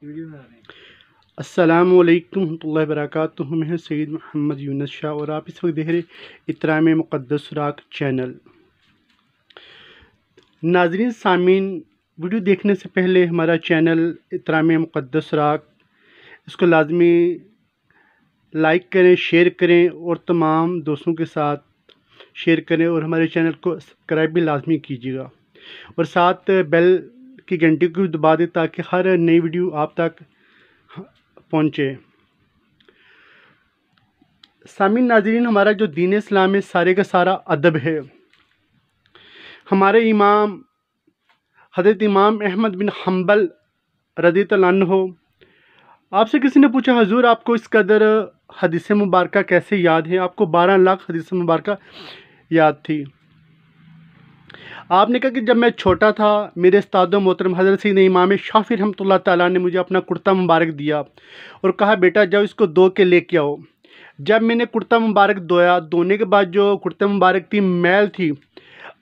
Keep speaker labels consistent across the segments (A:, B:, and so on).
A: अस्सलामुअलैकुम रहमतुल्लाहि वबरकातुहू। मैं सैयद मोहम्मद यूनुस शाह और आप इस वक्त देख रहे इतराम मुक़द्दस सुराग चैनल। नाज़रीन सामीन, वीडियो देखने से पहले हमारा चैनल इतराम मुक़द्दस सुराग, इसको लाजमी लाइक करें, शेयर करें और तमाम दोस्तों के साथ शेयर करें और हमारे चैनल को सब्सक्राइब भी लाजमी कीजिएगा और साथ बेल की घंटी को भी दबा दें ताकि हर नई वीडियो आप तक पहुँचे। सामीन नाज़रीन, हमारा जो दीन इस्लाम में सारे का सारा अदब है। हमारे इमाम हज़रत इमाम अहमद बिन हम्बल रज़ियल्लाहु अन्हु, आपसे किसी ने पूछा हुजूर आपको इस कदर हदीस मुबारक कैसे याद है? आपको 12 लाख हदीस मुबारक याद थी। आपने कहा कि जब मैं छोटा था मेरे उस्ताद मोहतरम हज़रत सैयद इमाम शाफ़ी रहमतुल्लाह ताला ने मुझे अपना कुर्ता मुबारक दिया और कहा बेटा जाओ इसको धो के लेके आओ। जब मैंने कुर्ता मुबारक धोया, धोने के बाद जो कुर्ता मुबारक थी मैल थी।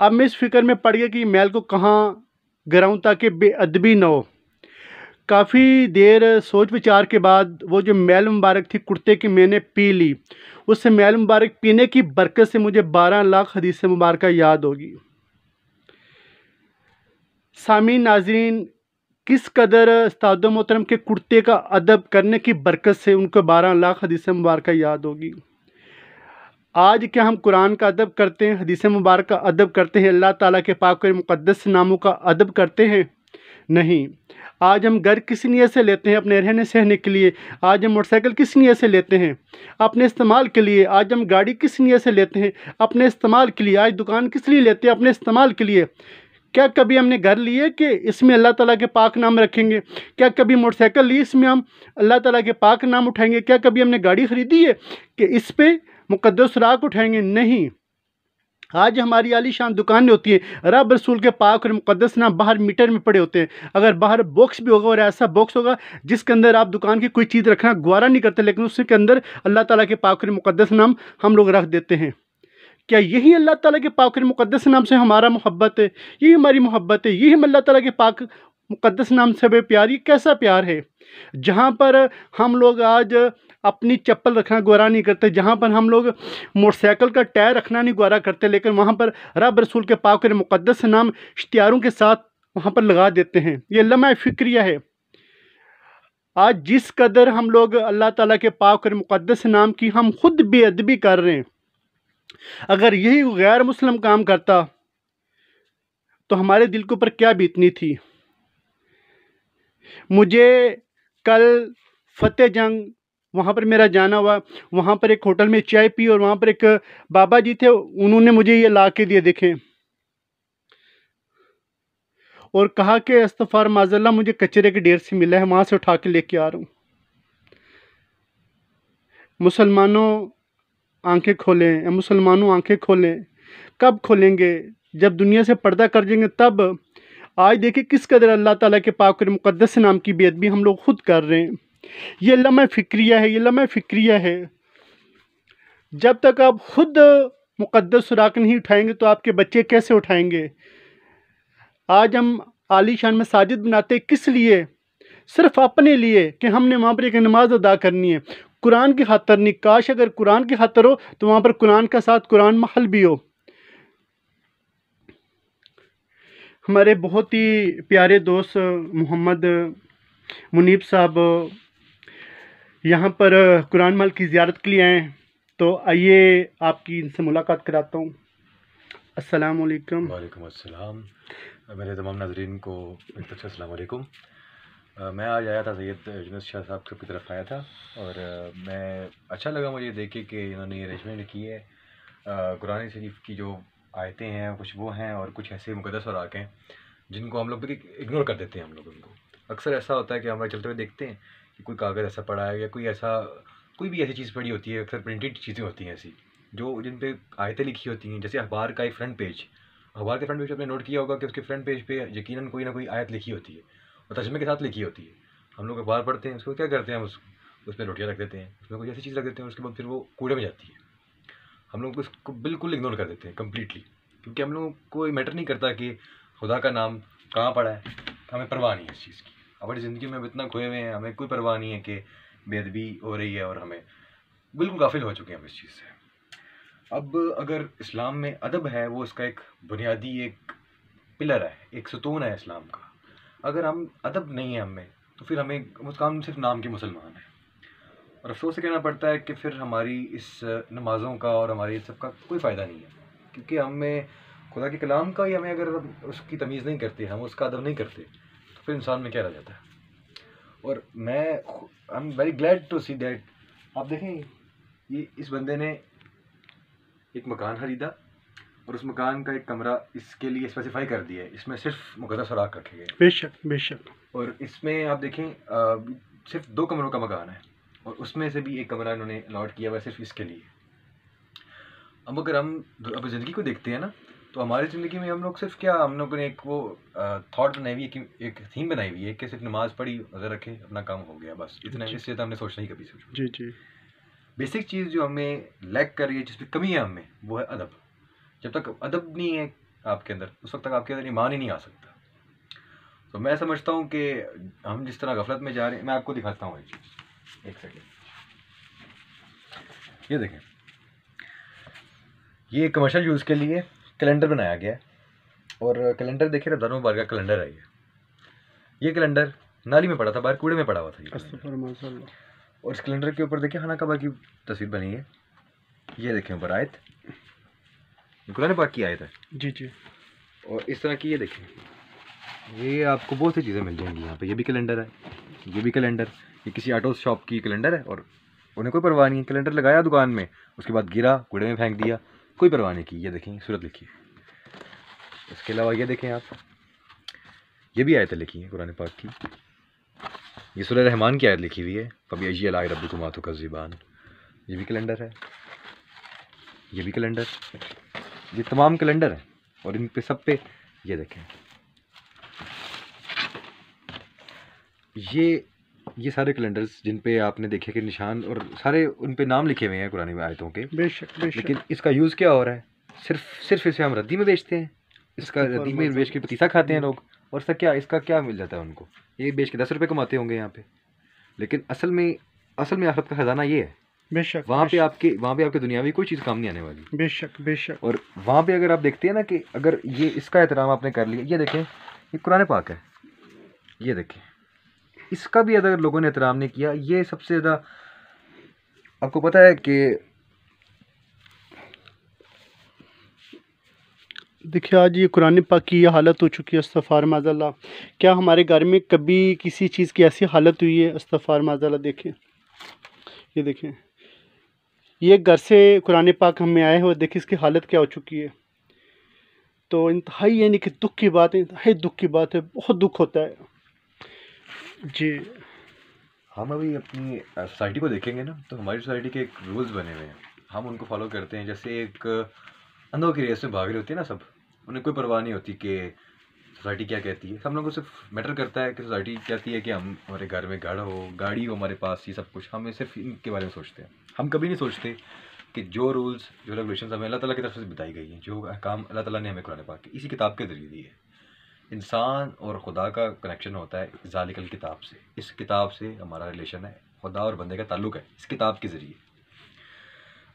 A: अब मैं इस फिक्र में पड़ गया कि मैल को कहाँ गिराऊँ ताकि बेअदबी ना हो। काफ़ी देर सोच विचार के बाद वो जो मैल मुबारक थी कुर्ते की मैंने पी ली। उस मैल मुबारक पीने की बरकत से मुझे 12 लाख हदीस मुबारक याद होगी। सामीन नाज़रीन, किस कदर उस्ताद मोहतरम के कुर्ते का अदब करने की बरकत से उनको 12 लाख हदीस मुबारक याद होगी। आज क्या हम कुरान का अदब करते हैं, हदीस मुबारक का अदब करते हैं, अल्लाह ताला के पाक और मुक़द्दस नामों का अदब करते हैं? नहीं। आज हम घर किस नीयत से लेते हैं? अपने रहने सहने के लिए। आज हम मोटरसाइकिल किस नीयत से लेते हैं? अपने इस्तेमाल के लिए। आज हम गाड़ी किस नीयत से लेते हैं? अपने इस्तेमाल के लिए। आज दुकान किस लिए लेते हैं? अपने इस्तेमाल के लिए। क्या कभी हमने घर लिए कि इसमें अल्लाह ताला के पाक नाम रखेंगे? क्या कभी मोटरसाइकिल ली इसमें हम अल्लाह ताला के पाक नाम उठाएंगे? क्या कभी हमने गाड़ी ख़रीदी है कि इस पे मुक़द्दस सुराग उठाएंगे? नहीं। आज हमारी आलीशान दुकानें होती हैं, रब रसूल के पाक और मुक़द्दस नाम बाहर मीटर में पड़े होते हैं। अगर बाहर बॉक्स भी होगा और ऐसा बॉक्स होगा जिसके अंदर आप दुकान की कोई चीज़ रखना गवारा नहीं करते, लेकिन उसके अंदर अल्लाह ताला के पाक और मुक़द्दस नाम हम लोग रख देते हैं। क्या यही अल्लाह ताला के पाक और मुक़द्दस नाम से हमारा मोहब्बत है? यही हमारी मोहब्बत है? यही हम अल्लाह ताला के पाक मुक़द्दस नाम से हमें प्यार? ये कैसा प्यार है? जहाँ पर हम लोग आज अपनी चप्पल रखना गवारा नहीं करते, जहाँ पर हम लोग मोटरसाइकिल का टायर रखना नहीं गवारा करते, लेकिन वहाँ पर रब रसूल के पाक और मुक़द्दस नाम इश्तिहारों के साथ वहाँ पर लगा देते हैं। ये लम्हा फ़िक्रिया है। आज जिस कदर हम लोग अल्लाह ताला के पाक और मुक़द्दस नाम की हम खुद बेअदबी कर रहे हैं, अगर यही गैर मुस्लिम काम करता तो हमारे दिल के ऊपर क्या बीतनी थी। मुझे कल फतेह जंग वहाँ पर मेरा जाना हुआ। वहाँ पर एक होटल में चाय पी और वहाँ पर एक बाबा जी थे, उन्होंने मुझे ये ला के दिए देखें और कहा कि इस्तग़फ़ार माज़ल्लाह मुझे कचरे के ढेर से मिला है, वहाँ से उठा के लेके आ रहा हूँ। मुसलमानों आंखें खोलें, मुसलमानों आंखें खोलें। कब खोलेंगे? जब दुनिया से पर्दा कर देंगे तब। आज देखिए किस कदर अल्लाह ताला के पाक और मुक़द्दस नाम की बेअदबी हम लोग खुद कर रहे हैं। ये लम्हा फ़िक्रिया है, ये लम्हा फ़िक्रिया है। जब तक आप खुद मुक़द्दस सुराग नहीं उठाएंगे तो आपके बच्चे कैसे उठाएंगे? आज हम आलीशान मसाजिद बनाते किस लिए? सिर्फ अपने लिए कि हमने वहाँ पर एक नमाज अदा करनी है, कुरान की खातर नहीं। काश अगर कुरान की खातर हो तो वहाँ पर कुरान का साथ कुरान महल भी हो। हमारे बहुत ही प्यारे दोस्त मोहम्मद मुनीब साहब यहाँ पर कुरान महल की ज़ियारत के लिए आए हैं, तो आइए आपकी इनसे मुलाकात कराता हूँ। अस्सलाम वालेकुम।
B: वालेकुम अस्सलाम। मेरे तमाम नाज़रीन को एक तरफ से अस्सलाम वालेकुम। मैं आज आया था, सैयद यूनुस शाह साहब की तरफ आया था और मैं अच्छा लगा मुझे देख के कि इन्होंने ये अरेंजमेंट की है। कुरान शरीफ की जो आयतें हैं कुछ वो हैं और कुछ ऐसे मुक़द्दस औराक हैं जिनको हम लोग भी इग्नोर कर देते हैं। हम लोग उनको अक्सर ऐसा होता है कि हम लोग चलते हुए देखते हैं कि कोई कागज़ ऐसा पड़ा है या कोई भी ऐसी चीज़ पड़ी होती है। अक्सर प्रिंटेड चीज़ें होती हैं ऐसी जो जिन पे आयतें लिखी होती हैं, जैसे अखबार का एक फ्रंट पेज। अखबार के फ्रंट पेज आपने नोट किया होगा कि उसके फ्रंट पेज पे यकीनन कोई ना कोई आयत लिखी होती है और तर्जुमे के साथ लिखी होती है। हम लोग अखबार पढ़ते हैं, उसको क्या करते हैं, हम उसमें रोटियाँ रख देते हैं, उसमें कोई ऐसी चीज़ रख देते हैं, उसके बाद फिर वो कूड़े में जाती है। हम लोग उसको बिल्कुल इग्नोर कर देते हैं कम्प्लीटली, क्योंकि हम लोगों को मैटर नहीं करता कि खुदा का नाम कहाँ पड़ा है, हमें परवाह नहीं है इस चीज़ की। अपनी ज़िंदगी में हम इतना खोए हुए हैं, हमें कोई परवाह नहीं है कि बेअदबी हो रही है और हमें बिल्कुल गाफिल हो चुके हैं हम इस चीज़ से। अब अगर इस्लाम में अदब है, वो उसका एक बुनियादी एक पिलर है, एक सुतून है इस्लाम का। अगर हम अदब नहीं है हमें, तो फिर हमें हम सिर्फ नाम के मुसलमान हैं। और अफसोस से कहना पड़ता है कि फिर हमारी इस नमाज़ों का और हमारी इस सब का कोई फ़ायदा नहीं है, क्योंकि हमें खुदा के कलाम का ही हमें अगर उसकी तमीज़ नहीं करते, हम उसका अदब नहीं करते, तो फिर इंसान में क्या रह जाता है। और I am very glad to see that, आप देखें ये इस बंदे ने एक मकान खरीदा और उस मकान का एक कमरा इसके लिए स्पेसिफाई कर दिया है, इसमें सिर्फ मुक़द्दस औराक रखे गए।
A: बेशक बेशक।
B: और इसमें आप देखें सिर्फ 2 कमरों का मकान है और उसमें से भी एक कमरा इन्होंने अलॉट किया हुआ है सिर्फ इसके लिए। अब अगर हम अब ज़िंदगी को देखते हैं ना, तो हमारी ज़िंदगी में हम लोग सिर्फ क्या, हम लोगों ने एक वो थॉट बनाई हुई है कि एक थीम बनाई हुई है कि सिर्फ नमाज़ पढ़ी, रोज़ा रखे, अपना काम हो गया, बस इतना। इससे तो हमने सोचना ही कभी सोचा।
A: जी जी।
B: बेसिक चीज़ जो हमें लैक कर रही है, जिस पर कमी है हमें, वो है अदब। जब तक अदब नहीं है आपके अंदर, उस वक्त तक आपके अंदर ईमान ही नहीं आ सकता। तो मैं समझता हूँ कि हम जिस तरह गफलत में जा रहे हैं, मैं आपको दिखाता हूँ एक चीज़, एक सेकेंड। ये देखें, ये कमर्शियल यूज़ के लिए कैलेंडर बनाया गया है। और कैलेंडर देखिए, रमज़ान मुबारक का कैलेंडर है ये कैलेंडर नाली में पड़ा था, बाहर कूड़े में पड़ा हुआ था ये। और इस कैलेंडर के ऊपर देखिए खाना कबा की तस्वीर बनी है। ये देखें ऊपर आयत, कुरान पाक की आयत है।
A: जी जी।
B: और इस तरह की ये देखें, ये आपको बहुत सी चीज़ें मिल जाएंगी यहाँ पे। ये भी कैलेंडर है, ये भी कैलेंडर, ये किसी ऑटो शॉप की कैलेंडर है और उन्हें कोई परवाह नहीं है। कैलेंडर लगाया दुकान में, उसके बाद गिरा, कूड़े में फेंक दिया, कोई परवाह नहीं की। ये देखें सूरत लिखी है। इसके अलावा ये देखें आप, ये भी आयतें लिखी हैं कुरान पाक की। ये सूरह रहमान की आयत लिखी हुई है, कभी अजी अला रब्बिकुम तुकज़्ज़िबान। ये भी कैलेंडर है, ये भी कैलेंडर, ये तमाम कैलेंडर हैं। और इन पे सब पे ये देखें, ये सारे कैलेंडर्स जिन पे आपने देखे कि निशान और सारे उन पे नाम लिखे हुए हैं कुरानी में आयतों के।
A: बेशक बेशक।
B: लेकिन इसका यूज़ क्या हो रहा है? सिर्फ इसे हम रद्दी में बेचते हैं। इसका रद्दी में बेच के पतीसा खाते हैं लोग। और इसका क्या मिल जाता है उनको? ये बेच के 10 रुपये कमाते होंगे यहाँ पे। लेकिन असल में आखिरत का खजाना ये है।
A: बेशक।
B: वहाँ पे आपके दुनियावी कोई चीज़ काम नहीं आने वाली।
A: बेशक बेशक।
B: और वहाँ पे अगर आप देखते हैं ना कि अगर ये इसका एहतराम आपने कर लिया, ये देखें, ये कुरान पाक है, ये देखें, इसका भी अगर लोगों ने एहतराम नहीं किया, ये सबसे ज़्यादा आपको पता है कि
A: देखिए आज ये कुरान पाक की ये हालत हो चुकी है, अस्तग़फ़ार माज़अल्लाह। क्या हमारे घर में कभी किसी चीज़ की ऐसी हालत हुई है? अस्तग़फ़ार माज़अल्लाह। देखें, ये देखें, ये घर से कुरान पाक हम में आए हुए, देखिए इसकी हालत क्या हो चुकी है। तो इंतहाई यानी कि दुख की बात है, इंतहाई दुख की बात है, बहुत दुख होता है जी।
B: हम अभी अपनी सोसाइटी को देखेंगे ना, तो हमारी सोसाइटी के एक रूल्स बने हुए हैं, हम उनको फॉलो करते हैं। जैसे एक अंधों की रेस में भाग रही होती है ना सब, उन्हें कोई परवाह नहीं होती कि सोसाइटी क्या कहती है। सब लोगों को सिर्फ मैटर करता है कि सोसाइटी कहती है कि हम हमारे घर में घर हो, गाड़ी हो हमारे पास, ये सब कुछ हमें सिर्फ इनके बारे में सोचते हैं। हम कभी नहीं सोचते कि जो रूल्स जो रेगुलेशन हमें अल्लाह ताला की तरफ से बताई गई हैं, जो काम अल्लाह ताला ने हमें कुरान पाक की इसी किताब के ज़रिए दी है। इंसान और खुदा का कनेक्शन होता है ज़ालिकल किताब से। इस किताब से हमारा रिलेशन है, खुदा और बंदे का ताल्लुक़ है इस किताब के ज़रिए।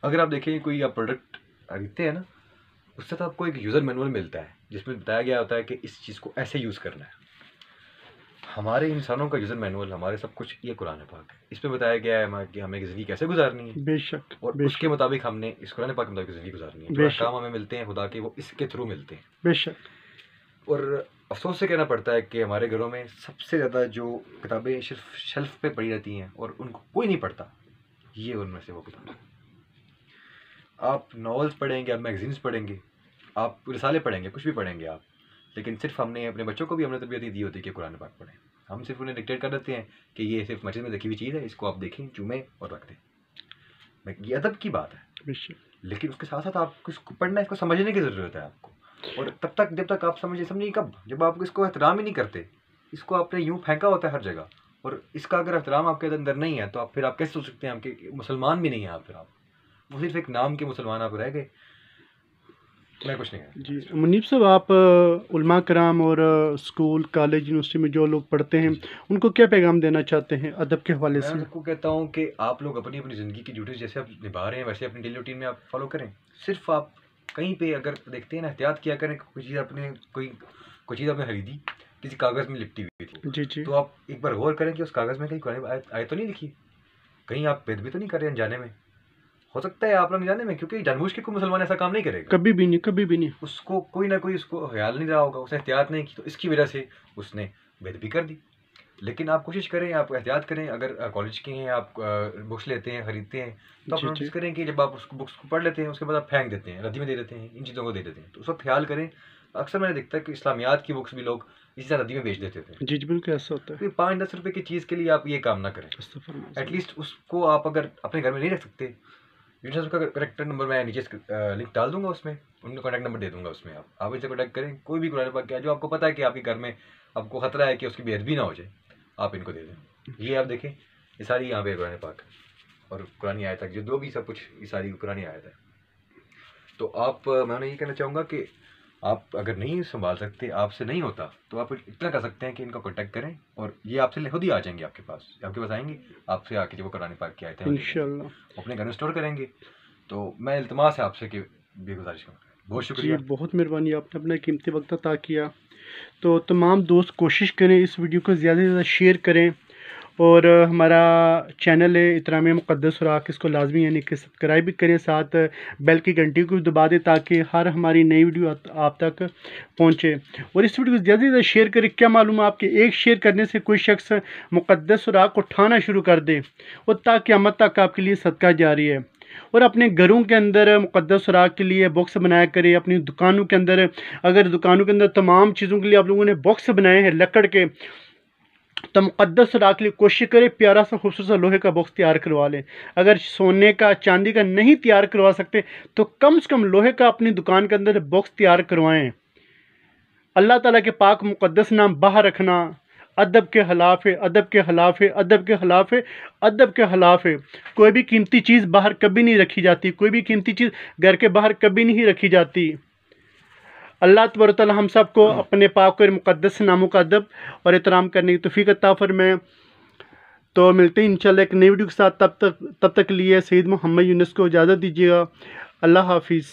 B: अगर आप देखें कोई आप प्रोडक्ट खरीदते हैं ना, उससे तो आपको एक यूज़र मैनुअल मिलता है जिसमें बताया गया होता है कि इस चीज़ को ऐसे यूज़ करना है। हमारे इंसानों का यूज़र मैनुअल, हमारे सब कुछ ये कुरान पाक है। इस पे बताया गया है कि हमें ज़िंदगी कैसे गुजारनी है।
A: बेशक।
B: और उसके मुताबिक हमने इस कुरान पाक के मुताबिक ज़िंदगी गुजारनी है। जो काम हमें मिलते हैं खुदा के, वो इसके थ्रू मिलते हैं।
A: बेशक।
B: और अफसोस से कहना पड़ता है कि हमारे घरों में सबसे ज़्यादा जो किताबें सिर्फ शेल्फ पे पड़ी रहती हैं और उनको कोई नहीं पढ़ता, ये उनमें से वो किताब। आप नॉवेल्स पढ़ेंगे, आप मैगजीन्स पढ़ेंगे, आप रिसाले पढ़ेंगे, कुछ भी पढ़ेंगे आप, लेकिन सिर्फ हमने अपने बच्चों को भी हमने तरबियत दी होती है कि कुरान पाक पढ़ें। हम सिर्फ उन्हें डिक्टेट कर देते हैं कि ये सिर्फ मस्जिद में देखी हुई चीज़ है, इसको आप देखें, चूमें और रख दें। ये अदब की बात है, लेकिन उसके साथ साथ आपको इसको पढ़ना, इसको समझने की ज़रूरत है आपको। और तब तक जब तक आप समझिए कब, जब आप इसको एहतराम ही नहीं करते। इसको आपने यूँ फेंका होता है हर जगह, और इसका अगर एहतराम आपके अंदर नहीं है तो आप फिर आप कैसे सोच सकते हैं कि मुसलमान भी नहीं हैं आप। फिर आप वो सिर्फ एक नाम के मुसलमान आप रह गए। मैं कुछ नहीं है।
A: जी मुनीब साहब, आप उलमा कराम और स्कूल कॉलेज यूनिवर्सिटी में जो लोग पढ़ते हैं उनको क्या पैगाम देना चाहते हैं अदब के हवाले
B: मैं
A: से?
B: सबको कहता हूँ कि आप लोग अपनी अपनी ज़िंदगी की ड्यूटीज़ जैसे आप निभा रहे हैं वैसे अपनी डेली रूटीन में आप फॉलो करें। सिर्फ आप कहीं पे अगर देखते हैं ना, एहतियात किया करें। कोई चीज़ आपने कोई चीज़ आपने खरीदी, किसी कागज़ में लिपटी हुई थी,
A: जी जी।
B: तो आप एक बार गौर करें कि उस कागज़ में कहीं कुरान आयत तो नहीं लिखी, कहीं आप बेदबी तो नहीं कर रहे हैं अनजाने में। हो सकता है आप लोग जाने में, क्योंकि जानबूझ के कोई मुसलमान ऐसा काम नहीं करेगा।
A: कभी भी नहीं, कभी भी नहीं।
B: उसको कोई ना कोई उसको ख्याल नहीं रहा होगा, उसने एहतियात नहीं की, तो इसकी वजह से उसने बेदबी कर दी। लेकिन आप कोशिश करें, आप एहतियात करें। अगर कॉलेज के हैं, आप बुक्स लेते हैं, ख़रीदते हैं, तो आप
A: जी
B: नोटिस
A: जी।
B: करें कि जब आप उस बुक्स को पढ़ लेते हैं उसके बाद आप फेंक देते हैं, रद्दी में दे देते हैं, इन चीज़ों को दे देते हैं। तो उस वक्त ख्याल करें। अक्सर मैंने देखता है कि इस्लामियात की बुक्स भी लोग इसी तरह रद्दी में बेच देते थे।
A: जी जी, बिल्कुल ऐसा होता है।
B: तो 5-10 रुपए की चीज़ के लिए आप ये काम ना करें।
A: अस्तगफुरुल्लाह।
B: एटलीस्ट उसको आप अगर अपने घर में नहीं रख सकते, यूनिसेफ का करेक्ट नंबर मैं नीचे लिंक डाल दूंगा, उसमें उनका कॉन्टैक्ट नंबर दे दूंगा। उसमें आप इनसे कॉन्टैक्ट करें। कोई भी कुरान पाक क्या जो आपको पता है कि आपके घर में आपको खतरा है कि उसकी बेअदबी ना हो जाए, आप इनको दे दें। ये आप देखें, ये सारी यहाँ पे कुरान पाक और कुरानी आयत तक जो भी सब कुछ, ये सारी कुरानी आयत है। तो आप मैं उन्हें ये कहना चाहूँगा कि आप अगर नहीं संभाल सकते, आपसे नहीं होता, तो आप इतना कर सकते हैं कि इनका कॉन्टैक्ट करें और ये आपसे खुद ही आ जाएंगे, आपके पास आएंगे, आपसे आके जो कुरान पाक की आयतें हैं
A: इंशाल्लाह
B: अपने घर में स्टोर करेंगे। तो मैं इल्तमास है आपसे कि बेगुजारिश करूँ। बहुत शुक्रिया।
A: जी, बहुत मेहरबानी, आपने अपना कीमती वक्त अता किया। तो तमाम दोस्त कोशिश करें इस वीडियो को ज़्यादा से ज़्यादा शेयर करें, और हमारा चैनल है एहतराम मुक़द्दस सुराख़, इसको लाजमी यानी कि सब्सक्राइब भी करें, साथ बेल की घंटी को भी दबा दें ताकि हर हमारी नई वीडियो आप तक पहुंचे। और इस वीडियो को ज़्यादा से ज़्यादा शेयर करें। क्या मालूम आपके एक शेयर करने से कोई शख्स मुक़द्दस सुराख़ को उठाना शुरू कर दे, और ताकि क़यामत तक आपके लिए सदका जारी है। और अपने घरों के अंदर मुक़द्दस सुराख़ के लिए बॉक्स बनाया करें। अपनी दुकानों के अंदर, अगर दुकानों के अंदर तमाम चीज़ों के लिए आप लोगों ने बॉक्स बनाए हैं लकड़ के, तो मुक़द्दस सुराख़ के लिए कोशिश करें प्यारा सा खूबसूरत सा लोहे का बॉक्स तैयार करवा लें। अगर सोने का चांदी का नहीं तैयार करवा सकते तो कम से कम लोहे का अपनी दुकान के अंदर बॉक्स तैयार करवाएं। अल्लाह ताला के पाक मुक़द्दस नाम बाहर रखना अदब के ख़िलाफ़ है, अदब के ख़िलाफ़ है, अदब के ख़िलाफ़ है, अदब के ख़िलाफ़ है। कोई भी कीमती चीज़ बाहर कभी नहीं रखी जाती, कोई भी कीमती चीज़ घर के बाहर कभी नहीं रखी जाती। अल्लाह तबारक व तआला हम सबको अपने पाक और मुक़द्दस नामों का अदब और एहतराम करने की तौफ़ीक़ अता फ़रमाए। तो मिलते हैं इंशाल्लाह एक नई वीडियो के साथ। तब तक के लिए सैयद मोहम्मद यूनुस को इजाज़त दीजिएगा। अल्लाह हाफ़िज़।